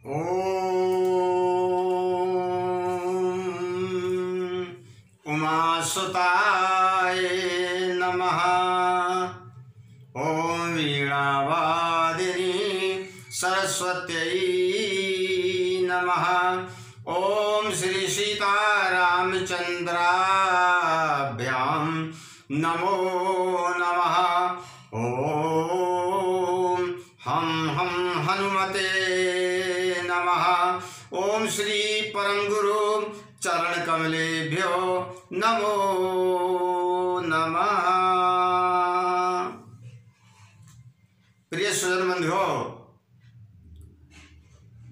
ओम उमासुताय नमः। ओम वीणावादिनी सरस्वत्यै नमः। ओम श्री सीतारामचंद्राभ्यां नमो नमः। ओम हम हनुमते नमः। ओम श्री परम गुरु चरण कमलेभ्यो नमो नमः। प्रिय सुजन बंधुओं,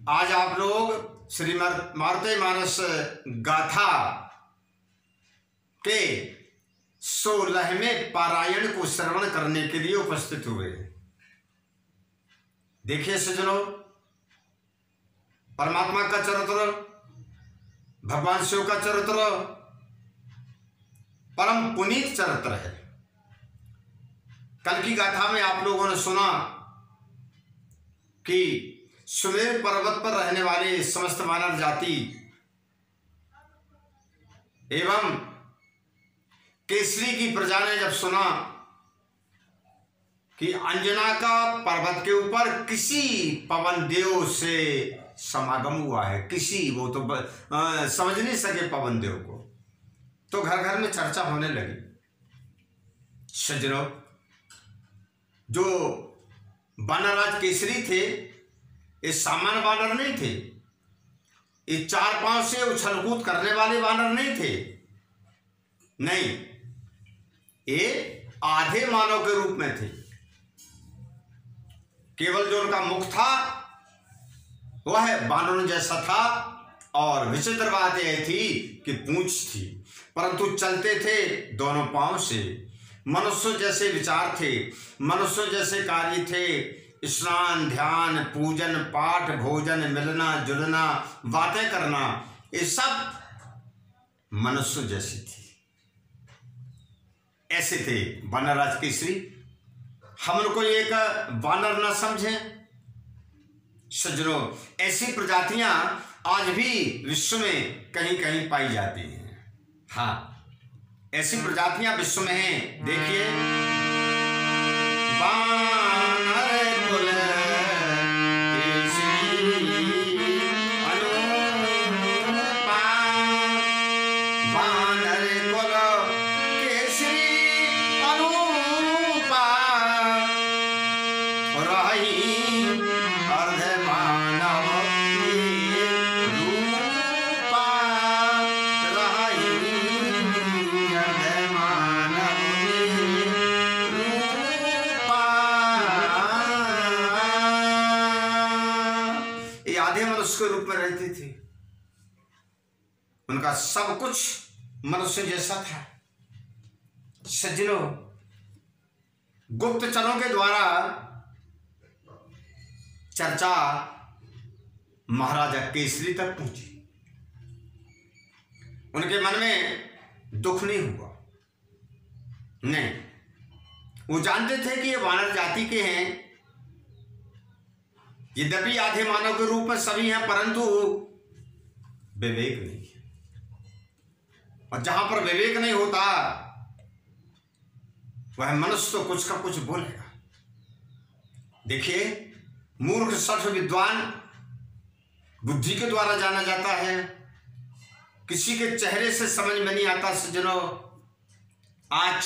आज आप लोग श्रीमद् मारुतिमानस गाथा के 16वें पारायण को श्रवण करने के लिए उपस्थित हुए हैं। देखिए सज्जनों, परमात्मा का चरित्र, भगवान शिव का चरित्र परम पुनीत चरित्र है। कल की गाथा में आप लोगों ने सुना कि सुमेर पर्वत पर रहने वाले समस्त मानव जाति एवं केसरी की प्रजा ने जब सुना कि अंजना का पर्वत के ऊपर किसी पवन देव से समागम हुआ है, किसी वो तो समझ नहीं सके पवन देव को, तो घर घर में चर्चा होने लगी। सज्जनों, जो वानरराज केसरी थे ये सामान्य वानर नहीं थे, ये 4 पांव से उछलकूद करने वाले वानर नहीं थे, नहीं, ये आधे मानव के रूप में थे। केवल जो उनका मुख था वह वानरों जैसा था और विचित्र बात यह थी कि पूंछ थी, परंतु चलते थे दोनों पांव से। मनुष्य जैसे विचार थे, मनुष्य जैसे कार्य थे, स्नान ध्यान पूजन पाठ भोजन मिलना जुलना बातें करना, ये सब मनुष्य जैसी थी। ऐसे थे वानरराज केसरी। हम उनको एक वानर न समझें। सज्जनों, ऐसी प्रजातियां आज भी विश्व में कहीं कहीं पाई जाती हैं। हाँ, ऐसी प्रजातियां विश्व में हैं। देखिए, वानर कुल केसरी अनुपा, वानर कुल केसरी अनुपा, रही अर्ध मानव रूपा, रही अर्ध मानव रूपा। ये आधे मनुष्य के रूप में रहती थी। उनका सब कुछ मनुष्य जैसा था। सज्जनों, गुप्तचरों के द्वारा चर्चा महाराजा केसरी तक पहुंची। उनके मन में दुख नहीं हुआ, नहीं, वो जानते थे कि ये वानर जाति के हैं। यद्यपि आधे मानव के रूप में सभी हैं, परंतु विवेक नहीं है, और जहां पर विवेक नहीं होता वह मनुष्य तो कुछ का कुछ बोलेगा। देखिए, मूर्ख सठ विद्वान बुद्धि के द्वारा जाना जाता है, किसी के चेहरे से समझ में नहीं आता। सज्जनों, आज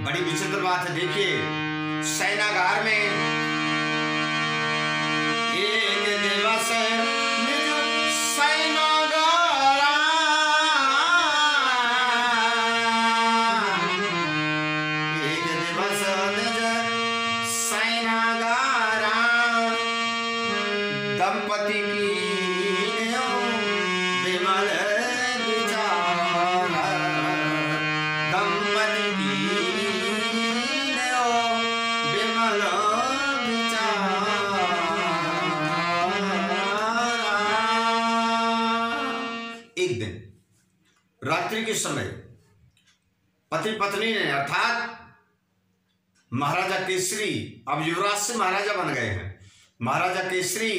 बड़ी विचित्र बात है। देखिए, सैनागार में एक दिवस निज सैनागार, एक दिवस निज सैनागार, दंपति की विमल विचार, दंपति की विमल विचार। एक दिन रात्रि के समय पति पत्नी ने, अर्थात महाराजा केसरी अब युवराज से महाराजा बन गए हैं, महाराजा केसरी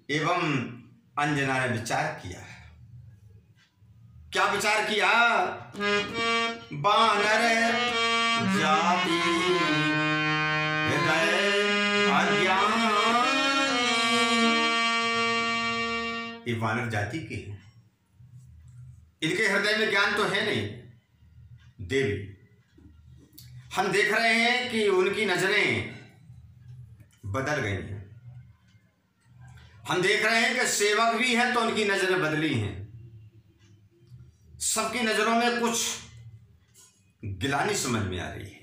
एवं अंजना ने विचार किया। क्या विचार किया? बानर जाति हृदय अज्ञानी, ये वानर जाति के हैं, इनके हृदय में ज्ञान तो है नहीं। देवी, हम देख रहे हैं कि उनकी नजरें बदल गई हैं। हम देख रहे हैं कि सेवक भी हैं तो उनकी नजरें बदली हैं। सबकी नजरों में कुछ गिलानी समझ में आ रही है।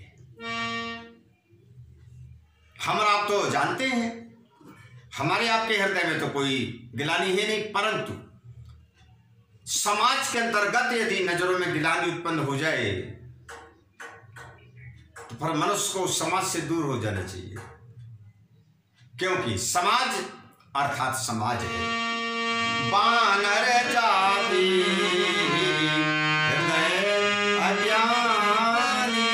हम और आप तो जानते हैं हमारे आपके हृदय में तो कोई गिलानी है नहीं, परंतु समाज के अंतर्गत यदि नजरों में गिलानी उत्पन्न हो जाए तो फिर मनुष्य को समाज से दूर हो जाना चाहिए, क्योंकि समाज अर्थात समाज है। बानर जाति हृदय अज्ञानी,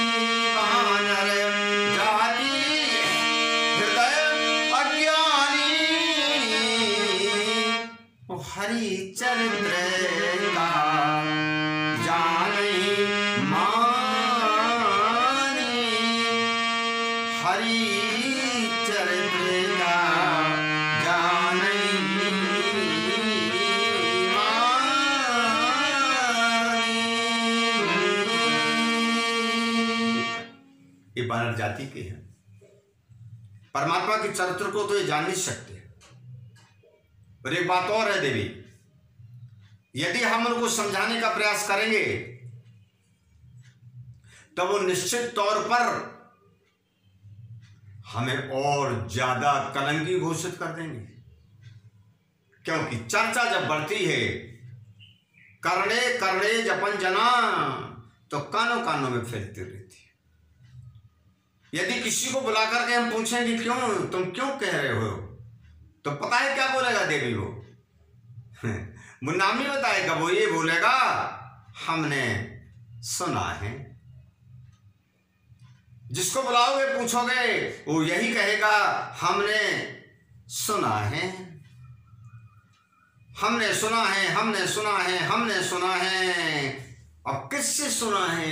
बानर जाति हृदय अज्ञानी, हरि चरित्र का जाने मानी, हरि चरित्र का जाने मानी। ये बानर जाति के हैं। परमात्मा के चरित्र को तो ये जान नहीं सकते। और एक बात और है देवी, यदि हम उनको समझाने का प्रयास करेंगे तो वो निश्चित तौर पर हमें और ज्यादा कलंकी घोषित कर देंगे, क्योंकि चर्चा जब बढ़ती है करणे करणे जपन जना तो कानों कानों में फैलती रहती है। यदि किसी को बुला करके हम पूछेंगे क्यों, तुम क्यों कह रहे हो, तो पता है क्या बोलेगा देवी? वो नाम ही बताएगा, वो ये बोलेगा हमने सुना है। जिसको बुलाओगे पूछोगे वो यही कहेगा हमने सुना है, हमने सुना है, हमने सुना है, हमने सुना है। अब किससे सुना है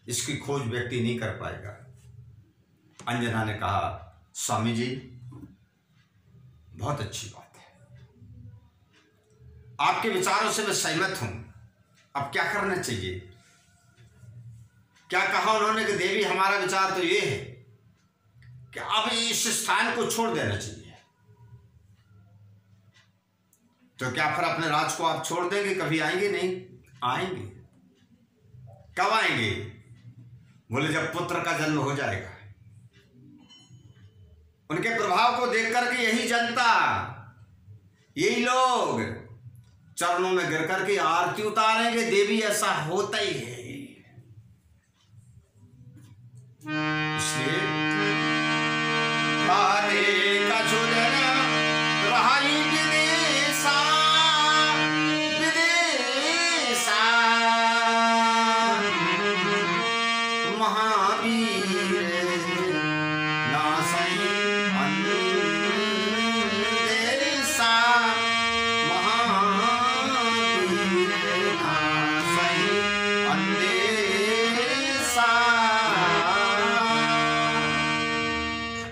इसकी खोज व्यक्ति नहीं कर पाएगा। अंजना ने कहा स्वामी जी बहुत अच्छी बात है, आपके विचारों से मैं सहमत हूं। अब क्या करना चाहिए? क्या कहा उन्होंने कि देवी हमारा विचार तो ये है कि अब इस स्थान को छोड़ देना चाहिए। तो क्या फिर अपने राज को आप छोड़ देंगे? कभी आएंगे नहीं? आएंगे। कब आएंगे? बोले जब पुत्र का जन्म हो जाएगा। उनके प्रभाव को देख करके यही जनता, यही लोग चरणों में गिर करके आरती उतारेंगे। देवी ऐसा होता ही है।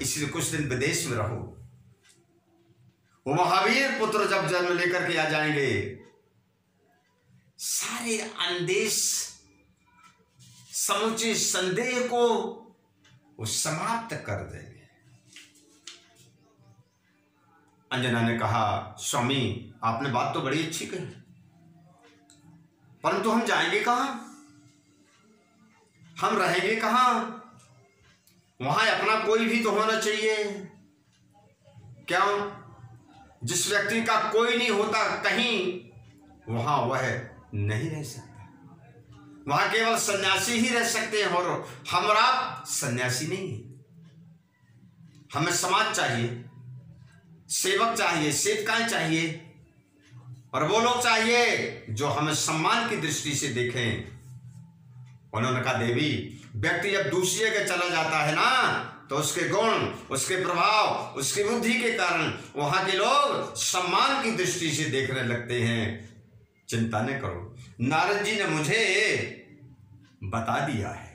इसलिए कुछ दिन विदेश में रहो। वो महावीर पुत्र जब जन्म लेकर के आ जाएंगे, सारे अंदेश समूचे संदेह को वो समाप्त कर देंगे। अंजना ने कहा स्वामी आपने बात तो बड़ी अच्छी कही, परंतु हम जाएंगे कहां? हम रहेंगे कहां? वहां अपना कोई भी तो होना चाहिए। क्या जिस व्यक्ति का कोई नहीं होता कहीं, वहां वह नहीं रह सकता। वहां केवल सन्यासी ही रह सकते हैं, और हम और आप सन्यासी नहीं है। हमें समाज चाहिए, सेवक चाहिए, सेवकाएं चाहिए, और वो लोग चाहिए जो हमें सम्मान की दृष्टि से देखें। उन्होंने कहा देवी व्यक्ति जब दूसरी जगह चला जाता है ना, तो उसके गुण, उसके प्रभाव, उसकी बुद्धि के कारण वहां के लोग सम्मान की दृष्टि से देखने लगते हैं। चिंता न करो, नारद जी ने मुझे बता दिया है।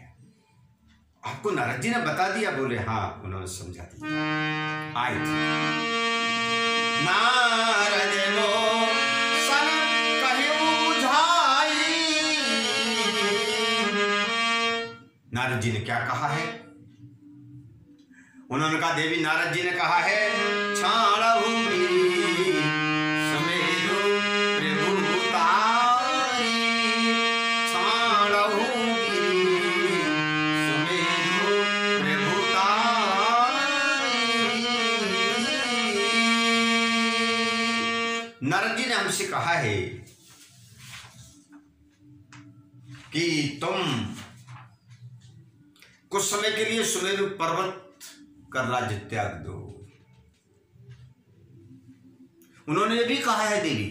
आपको नारद जी ने बता दिया? बोले हाँ, उन्होंने समझा दिया। आए थे नारद लो सन कहियो बुझाई। नारद जी ने क्या कहा है? उन्होंने कहा, देवी नारद जी ने कहा है, छाड़हूंगी सुमेरु प्रभुताई, छाड़हूंगी सुमेरु प्रभुताई। नारद जी ने हमसे कहा है कि तुम कुछ समय के लिए सुमेरु पर्वत कर राज्य त्याग दो। उन्होंने ये भी कहा है देवी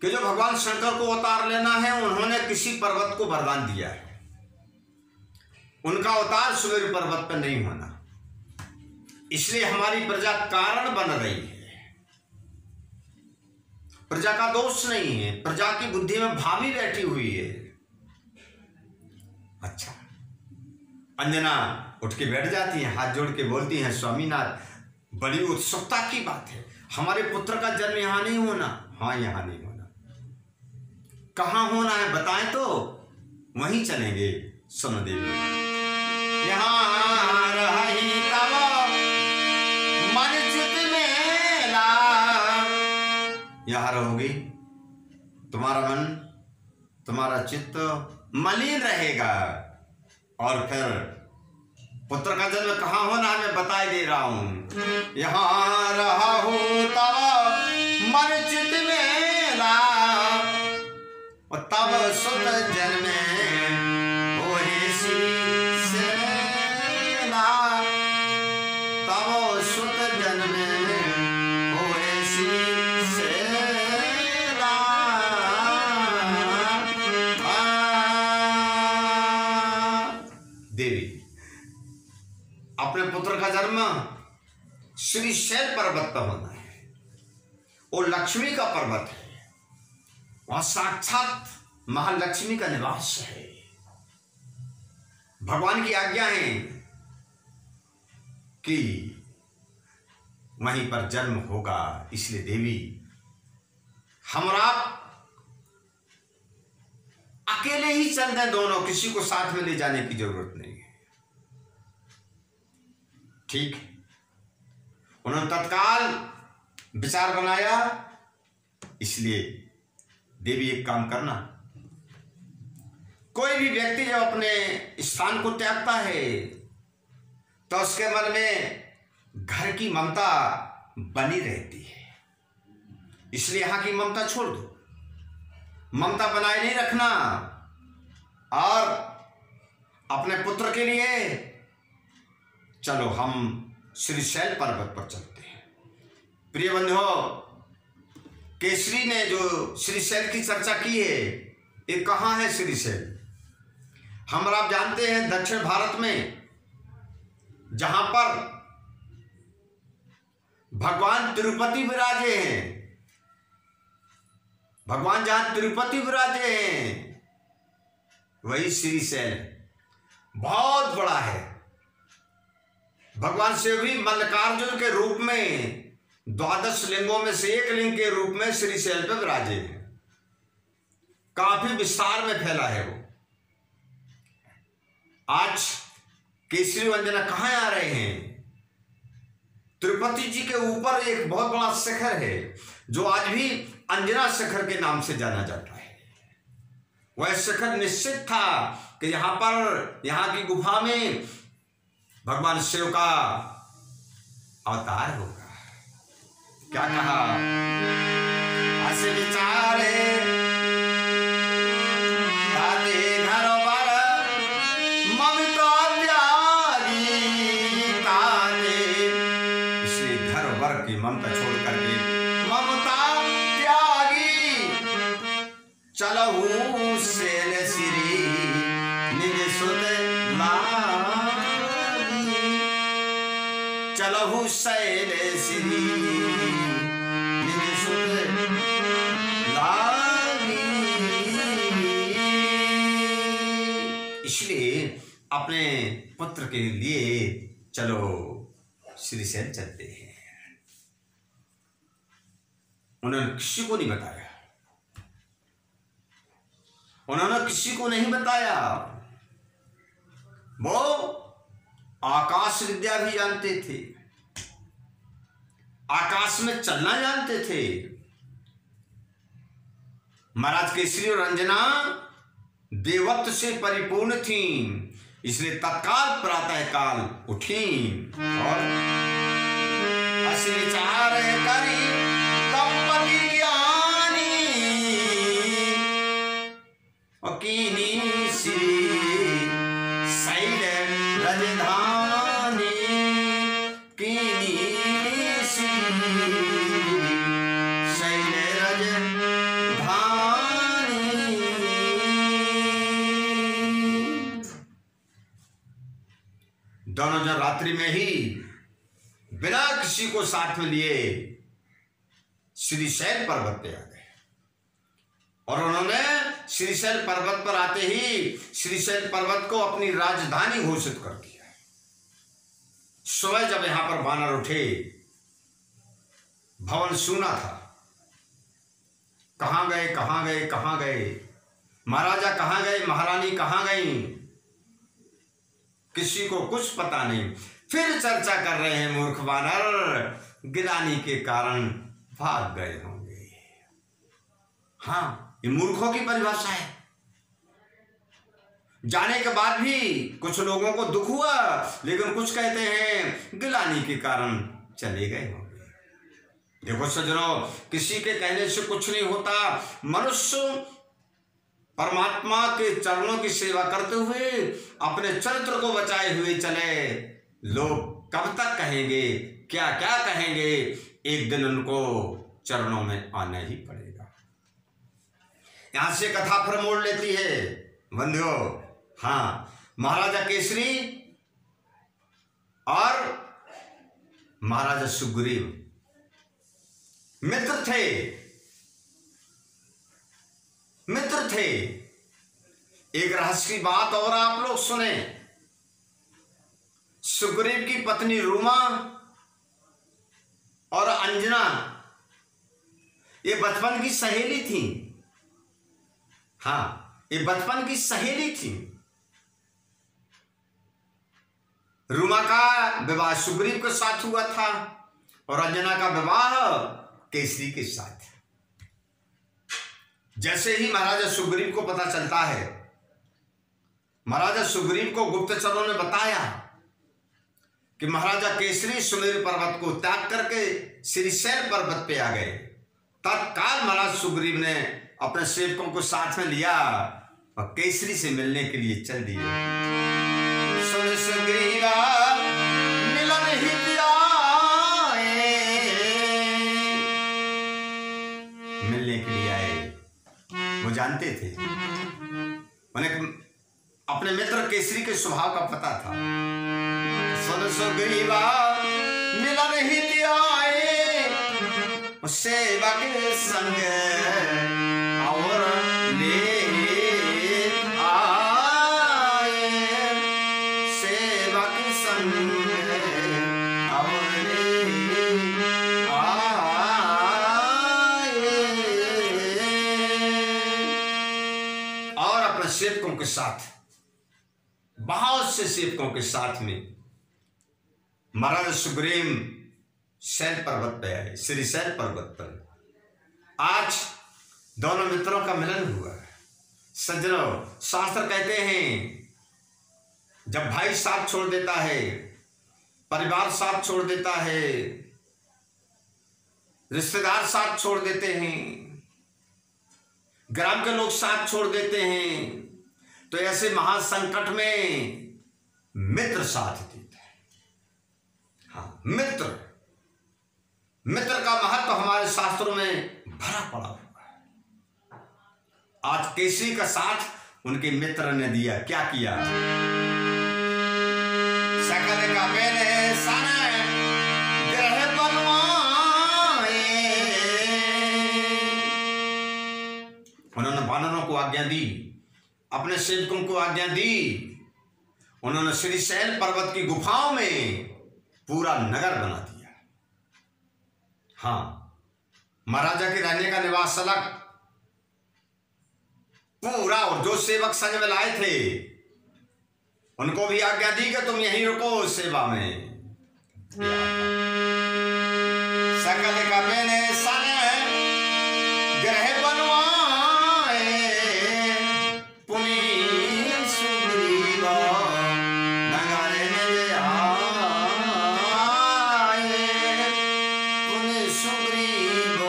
कि जो भगवान शंकर को अवतार लेना है, उन्होंने किसी पर्वत को वरदान दिया है, उनका अवतार सुमेरु पर्वत पर नहीं होना। इसलिए हमारी प्रजा कारण बन रही है। प्रजा का दोष नहीं है, प्रजा की बुद्धि में भाभी बैठी हुई है। अच्छा, अंजना उठ के बैठ जाती हैं, हाथ जोड़ के बोलती हैं, स्वामीनाथ बड़ी उत्सुकता की बात है, हमारे पुत्र का जन्म यहां नहीं होना। हाँ, यहां नहीं होना। कहां होना है बताएं तो वहीं चलेंगे। सुनो देवी, यहां रही तब मन चित मेला। यहां रहोगी, तुम्हारा मन, तुम्हारा चित्त मलिन रहेगा। और फिर पुत्र का जन्म कहाँ होना है मैं बता दे रहा हूं। यहां रहा हूं तब मन चित मेला, और तब सुत जन्मे होए श्रीशैला, तब सुत जन्मे होए श्रीशैला। देवी, अपने पुत्र का जन्म श्रीशैल पर्वत पर होना है। वो लक्ष्मी का पर्वत है, वहां साक्षात महालक्ष्मी का निवास है। भगवान की आज्ञा है कि वहीं पर जन्म होगा। इसलिए देवी, हमरा अकेले ही चल दें दोनों, किसी को साथ में ले जाने की जरूरत नहीं है। ठीक, उन्होंने तत्काल विचार बनाया। इसलिए देवी एक काम करना, कोई भी व्यक्ति जब अपने स्थान को त्यागता है तो उसके मन में घर की ममता बनी रहती है। इसलिए यहां की ममता छोड़ दो, ममता बनाए नहीं रखना, और अपने पुत्र के लिए चलो हम श्रीशैल पर्वत पर चलते हैं। प्रिय बंधुओं, केसरी ने जो श्रीशैल की चर्चा की है, ये कहाँ है श्रीशैल? हम आप जानते हैं दक्षिण भारत में, जहां पर भगवान तिरुपति विराजे हैं, भगवान जहां तिरुपति विराजे हैं वही श्रीशैल है। बहुत बड़ा है। भगवान शिव भी मल्लिकार्जुन के रूप में 12 लिंगों में से एक लिंग के रूप में श्रीशैल पर विराजे हैं। काफी विस्तार में फैला है वो। आज केसरी वंदना कहाँ आ रहे हैं? तिरुपति जी के ऊपर एक बहुत बड़ा शिखर है जो आज भी अंजना शिखर के नाम से जाना जाता है। वह शिखर निश्चित था कि यहाँ पर, यहाँ की गुफा में भगवान शिव का अवतार होगा। क्या कहा? ऐसे विचारे ताते घर पर ममता त्यागी ताते। इसलिए घर वर की ममता छोड़ करके ममता त्यागी चलहु शैल श्री निज सुत ला। कहु शैल श्री निज सुत लागी। इसलिए अपने पुत्र के लिए चलो श्रीशैल चलते हैं। उन्होंने किसी को नहीं बताया, उन्होंने किसी को नहीं बताया। वो आकाश विद्या भी जानते थे, आकाश में चलना जानते थे। महाराज केसरी और अंजना देवत्व से परिपूर्ण थी, इसलिए तत्काल प्रातः काल उठी और अस विचार करी दंपति ज्ञानी और कीनी श्री शैल रजधानी, कीनी श्री शैल रजधानी। दोनों जन रात्रि में ही बिना किसी को साथ में लिए श्रीशैल पर्वत पे आ गए और उन्होंने श्रीशैल पर्वत पर आते ही श्रीशैल पर्वत को अपनी राजधानी घोषित कर दिया। सुबह जब यहां पर वानर उठे, भवन सूना था। कहां गए, कहां गए, कहां गए, महाराजा कहां गए, महारानी कहां गई, किसी को कुछ पता नहीं। फिर चर्चा कर रहे हैं मूर्ख वानर गिलानी के कारण भाग गए होंगे। हाँ, ये मूर्खों की परिभाषा है। जाने के बाद भी कुछ लोगों को दुख हुआ, लेकिन कुछ कहते हैं गिलानी के कारण चले गए होंगे। देखो सज्जनों, किसी के कहने से कुछ नहीं होता। मनुष्य परमात्मा के चरणों की सेवा करते हुए अपने चरित्र को बचाए हुए चले। लोग कब तक कहेंगे, क्या क्या कहेंगे, एक दिन उनको चरणों में आना ही पड़ेगा। यहां से कथा फिर मोड़ लेती है बंधुओं। हाँ, महाराजा केसरी और महाराजा सुग्रीव मित्र थे, मित्र थे। एक रहस्य की बात और आप लोग सुने। सुग्रीव की पत्नी रूमा और अंजना ये बचपन की सहेली थी। हाँ, ये बचपन की सहेली थी। रूमा का विवाह सुग्रीव के साथ हुआ था और अंजना का विवाह केसरी के साथ। जैसे ही महाराजा सुग्रीव को पता चलता है, महाराजा सुग्रीव को गुप्तचरों ने बताया कि महाराजा केसरी सुमेरु पर्वत को त्याग करके श्रीशैल पर्वत पे आ गए। तत्काल महाराज सुग्रीव ने अपने सेवकों को साथ में लिया और केसरी से मिलने के लिए चल दिए। सुन सुग्रीवा मिलन हित आए, मिलने के लिए आए। वो जानते थे, उन्हें अपने मित्र केसरी के स्वभाव का पता था। सुन सुग्रीवा मिलन हित आए, सेवक संग और ले आए, सेवक संग और ले आए। और अपने सेवकों के साथ, बहुत से सेवकों के साथ में महाराजा सुग्रीव शैल पर्वत पे आए, श्रीशैल पर्वत पर। आज दोनों मित्रों का मिलन हुआ। सज्जनों, शास्त्र कहते हैं जब भाई साथ छोड़ देता है, परिवार साथ छोड़ देता है, रिश्तेदार साथ छोड़ देते हैं, ग्राम के लोग साथ छोड़ देते हैं, तो ऐसे महासंकट में मित्र साथ देता है। हाँ, मित्र, मित्र का महत्व हमारे शास्त्रों में भरा पड़ा हुआ है। आज केसरी का साथ उनके मित्र ने दिया। क्या किया? सकल का मेले सन आज्ञा दी, अपने सेवकों को आज्ञा दी। उन्होंने श्रीशैल पर्वत की गुफाओं में पूरा नगर बना दिया। हाँ, महाराजा के रहने का निवास अलग पूरा, और जो सेवक संग में लाए थे उनको भी आज्ञा दी कि तुम यहीं रुको सेवा में। सकल कपिने सन ग्रह बनवाए, पुनि सुग्रीव नगर निज आए, पुनि सुग्रीव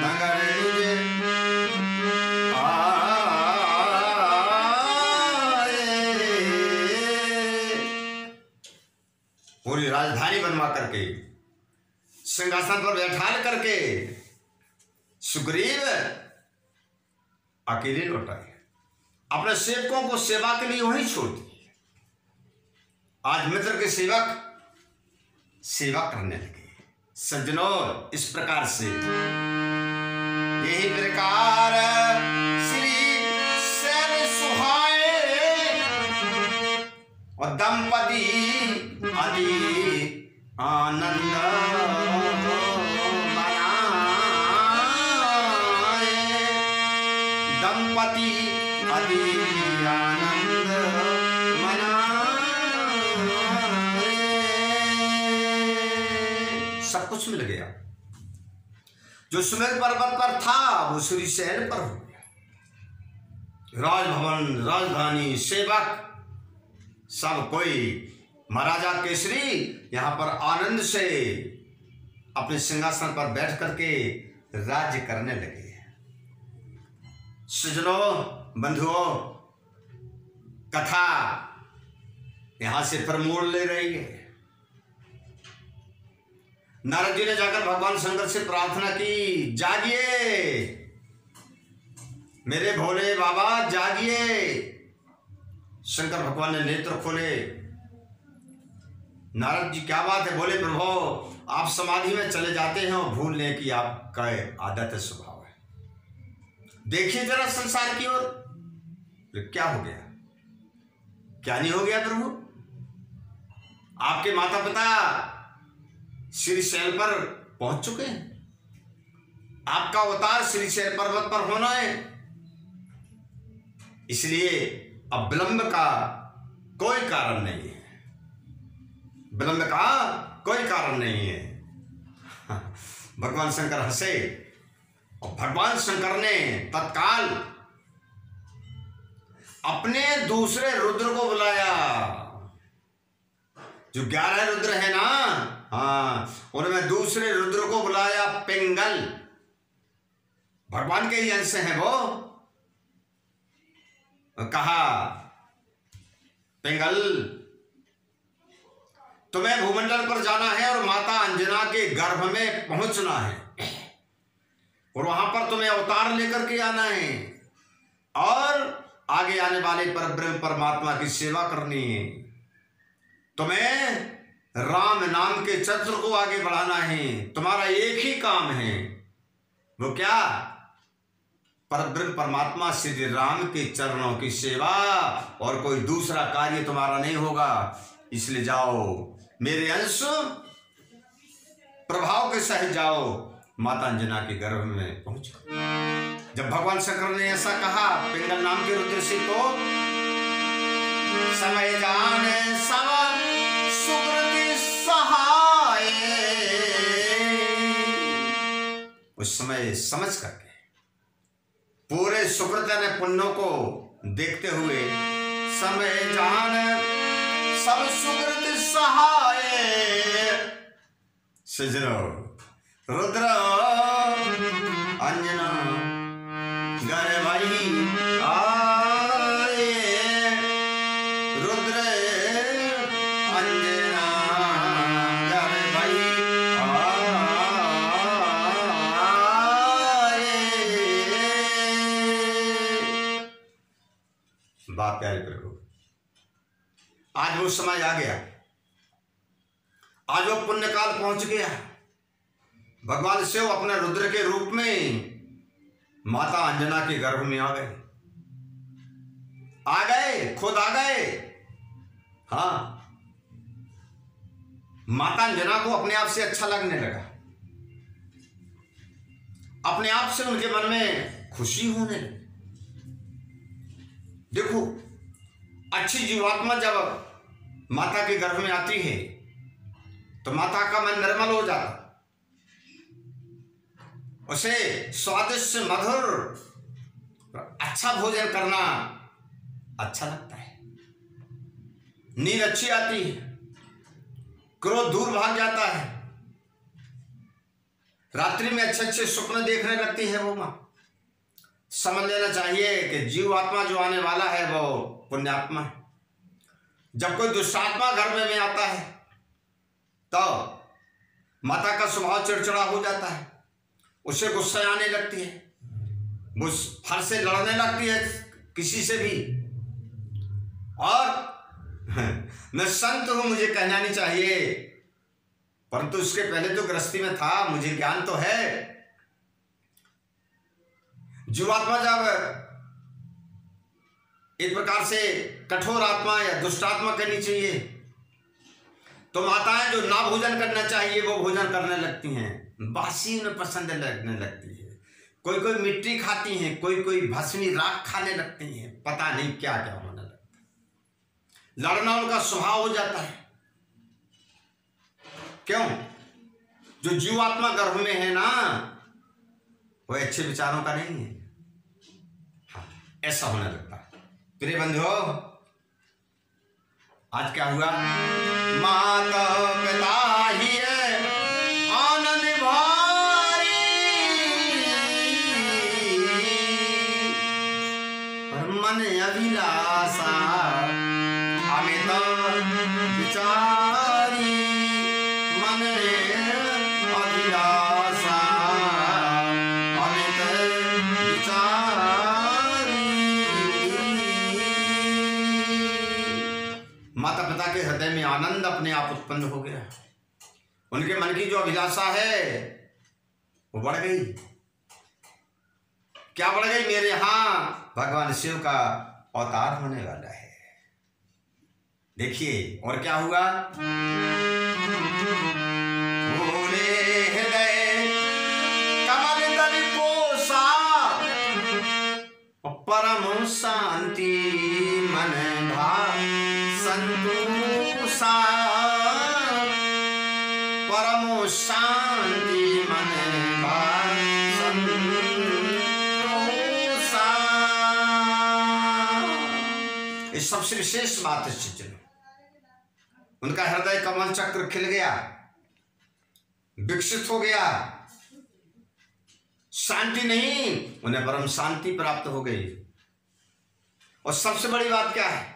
नगर निज आए। पूरी राजधानी बनवा करके सिंहासन पर बैठाल करके सुग्रीव अकेले लौट आए, अपने सेवकों को सेवा के लिए वहीं छोड़ दिए। आज मित्र के सेवक सेवा करने लगे। सज्जनों, इस प्रकार से यही प्रकार श्री शैल सुहाए और दंपति अति आनंद मनाए, दंपति अति आनंद मनाए। सब कुछ मिल गया। जो सुमेर पर्वत पर था वो श्रीशैल पर हो गया। राजभवन, राजधानी, सेवक सब कोई महाराजा केसरी यहां पर आनंद से अपने सिंहासन पर बैठ करके राज्य करने लगे। सज्जनों, बंधुओं, कथा यहां से फिर मोड़ ले रही है। नारद जी ने जाकर भगवान शंकर से प्रार्थना की, जागिए मेरे भोले बाबा, जागिए। शंकर भगवान ने नेत्र खोले। नारद जी, क्या बात है? बोले, प्रभु आप समाधि में चले जाते हैं और भूलने की आपका आदत है, स्वभाव है। देखिए जरा संसार की ओर। क्या हो गया? क्या नहीं हो गया प्रभु? आपके माता पिता श्रीशैल पर पहुंच चुके हैं। आपका अवतार श्रीशैल पर्वत पर होना है, इसलिए अब विलंब का कोई कारण नहीं है। विलंब का कोई कारण नहीं है। भगवान शंकर हंसे और भगवान शंकर ने तत्काल अपने दूसरे रुद्र को बुलाया। जो 11 रुद्र है ना, हाँ, उनमें दूसरे रुद्र को बुलाया, पिंगल। भगवान के ही अंश हैं वो। कहा, पिंगल तुम्हें भूमंडल पर जाना है और माता अंजना के गर्भ में पहुंचना है और वहां पर तुम्हें अवतार लेकर के आना है और आगे आने वाले परब्रह्म परमात्मा की सेवा करनी है। तुम्हें राम नाम के चक्र को आगे बढ़ाना है। तुम्हारा एक ही काम है, वो क्या? परब्रह्म परमात्मा श्री राम के चरणों की सेवा, और कोई दूसरा कार्य तुम्हारा नहीं होगा। इसलिए जाओ, मेरे अंश प्रभाव के सहित जाओ, माता अंजना के गर्भ में पहुंचो। जब भगवान शंकर ने ऐसा कहा पिंगल नाम के रुद्र से, तो समय जाने सब सुकृति सहाय, उस समय समझ करके पूरे सुकृत ने पुण्यों को देखते हुए, समय जाने सब सुकृति सहाय, सजनो रुद्र अंजना घर भाई आए, रुद्र अंजना घर भाई आए। बात प्यारे प्रभु, आज वो समय आ गया, आज वो पुण्य काल पहुंच गया। भगवान शिव अपने रुद्र के रूप में माता अंजना के गर्भ में आ गए। आ गए, खुद आ गए। हाँ, माता अंजना को अपने आप से अच्छा लगने लगा, अपने आप से उनके मन में खुशी होने लगी। देखो, अच्छी जीवात्मा जब माता के गर्भ में आती है तो माता का मन निर्मल हो जाता, उसे स्वादिष्ट मधुर अच्छा भोजन करना अच्छा लगता है, नींद अच्छी आती है, क्रोध दूर भाग जाता है, रात्रि में अच्छे अच्छे स्वप्न देखने लगती है वो माँ। समझ लेना चाहिए कि जीव आत्मा जो आने वाला है वो पुण्यात्मा है। जब कोई दुष्टात्मा घर में आता है तो माता का स्वभाव चिड़चिड़ा हो जाता है, उसे गुस्सा आने लगती है, वो फर से लड़ने लगती है किसी से भी। और मैं संत हूं, मुझे कहना नहीं चाहिए, परंतु उसके पहले तो गृहस्थी में था, मुझे ज्ञान तो है। जीवात्मा जब एक प्रकार से कठोर आत्मा या दुष्टात्मा करनी चाहिए तो माताएं जो ना भोजन करना चाहिए वो भोजन करने लगती हैं, बासी उन्हें पसंद लगने लगती है। कोई कोई मिट्टी खाती हैं, कोई कोई भस्मी राख खाने लगती हैं, पता नहीं क्या क्या होने लगता है। लड़ना उनका स्वभाव हो जाता है। क्यों? जो जीवात्मा गर्भ में है ना, वो अच्छे विचारों का नहीं है। हाँ, ऐसा होने लगता है। प्रिय बंधुओं, आज क्या हुआ? माता पिता ही है आनंद भारी, पर मन अभिलाषा अमित विचारी, मन अभिलाषा अमित विचारी। माता पिता के हृदय में आनंद अपने आप उत्पन्न हो गया, उनके मन की जो अभिलाषा है वो बढ़ गई। क्या बढ़ गई? मेरे यहाँ भगवान शिव का अवतार होने वाला है। देखिए और क्या हुआ? भोले हृदय कमल दल कोसा, परम शांति मन भाव संतोषा, परम शांति मन भाव संतोषा। ये सबसे विशेष बात है सज्जनों, उनका हृदय कमल चक्र खिल गया, विकसित हो गया। शांति नहीं, उन्हें परम शांति प्राप्त हो गई। और सबसे बड़ी बात क्या है?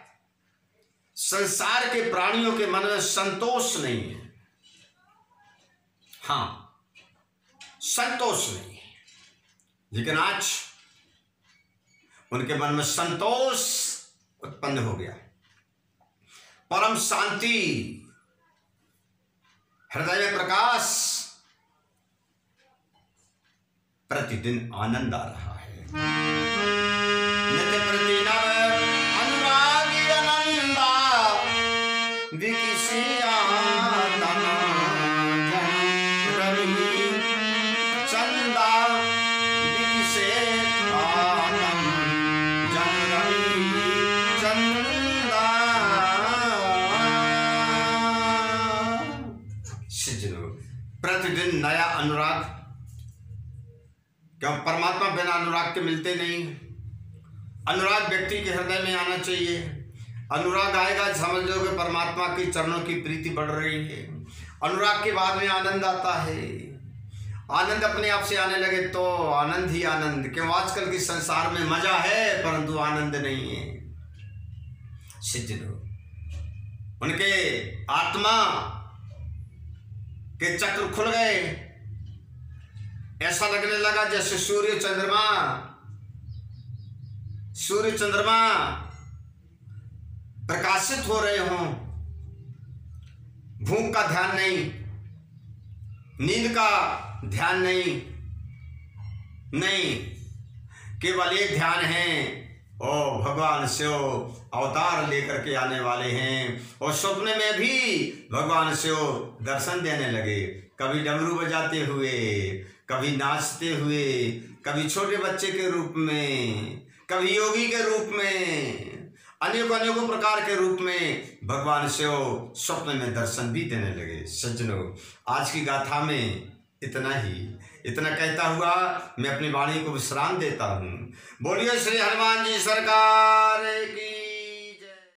संसार के प्राणियों के मन में संतोष नहीं है। हाँ, संतोष नहीं है, लेकिन आज उनके मन में संतोष उत्पन्न हो गया, परम शांति, हृदय में प्रकाश, प्रतिदिन आनंद आ रहा है। नित्य प्रति नव अनुरागी आनंदा, विकिसिया तन जन रवि चंदा, विकिसे आतम जन रवि चंदा। प्रतिदिन नया अनुराग। क्यों? परमात्मा बिना अनुराग के मिलते नहीं। अनुराग व्यक्ति के हृदय में आना चाहिए। अनुराग आएगा, समझ लो कि परमात्मा की चरणों की प्रीति बढ़ रही है। अनुराग के बाद में आनंद आता है। आनंद अपने आप से आने लगे तो आनंद ही आनंद। क्यों? आजकल के संसार में मजा है परंतु आनंद नहीं है। सिद्ध लोग, उनके आत्मा के चक्र खुल गए। ऐसा लगने लगा जैसे सूर्य चंद्रमा प्रकाशित हो रहे हों। भूख का ध्यान नहीं, नींद का ध्यान नहीं, केवल एक ध्यान है ओ भगवान शिव अवतार लेकर के आने वाले हैं। और स्वप्न में भी भगवान शिव दर्शन देने लगे, कभी डमरू बजाते हुए, कभी नाचते हुए, कभी छोटे बच्चे के रूप में, कभी योगी के रूप में, अनेकों अनेकों प्रकार के रूप में भगवान शिव स्वप्न में दर्शन भी देने लगे। सज्जनों, आज की गाथा में इतना ही, इतना कहता हुआ मैं अपनी वाणी को विश्राम देता हूँ। बोलिए श्री हनुमान जी सरकार की।